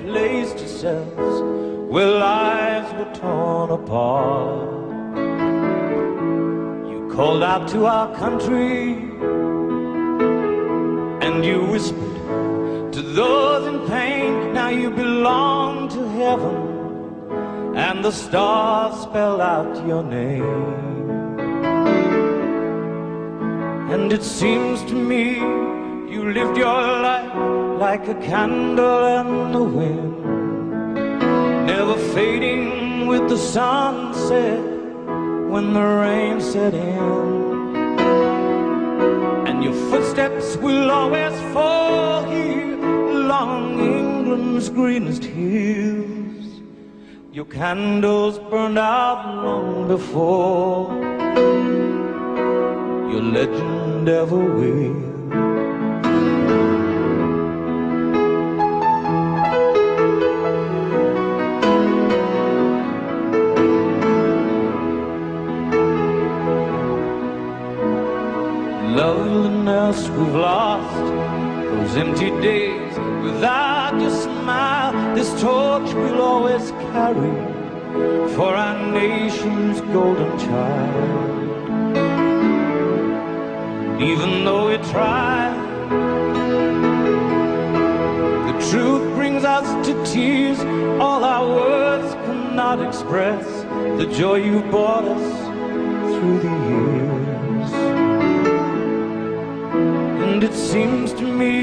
placed yourselves where lives were torn apart. You called out to our country and you whispered to those in pain, now you belong to heaven, and the stars spell out your name. And it seems to me you lived your life like a candle in the wind, never fading with the sunset when the rain set in. And your footsteps will always fall here along England's greenest hills. Your candles burned out long before your legend ever will. Loveliness we've lost, those empty days without your smile. This torch we'll always carry for our nation's golden child. Even though we try, the truth brings us to tears. All our words cannot express the joy you brought us through the years. And it seems to me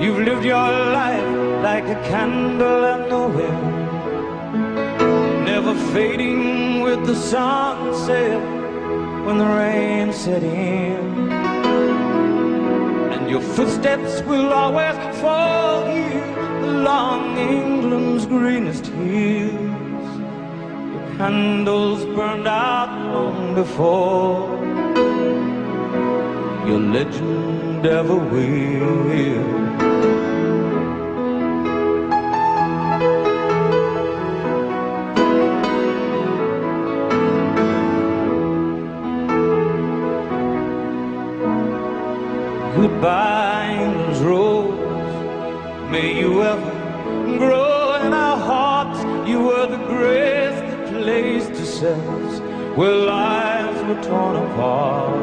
you've lived your life like a candle in the wind, never fading with the sunset when the rain set in. And your footsteps will always fall here along England's greenest hills. Your candles burned out long before your legend ever will. Goodbye, England's rose, may you ever grow in our hearts. You were the grace that placed yourselves where lives were torn apart.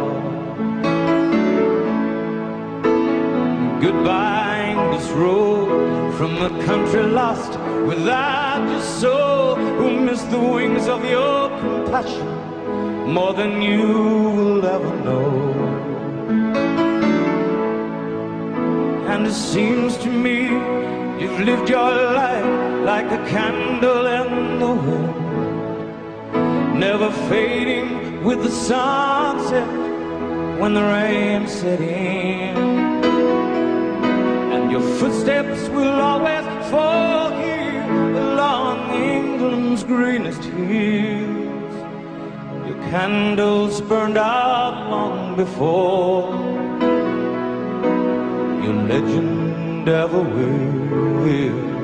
Goodbye, English road, from the country lost without your soul, who missed the wings of your compassion more than you will ever know. And it seems to me you've lived your life like a candle in the wind, never fading with the sunset when the rain set in. And your footsteps will always fall here along England's greenest hills. Your candles burned out long before your legend ever will.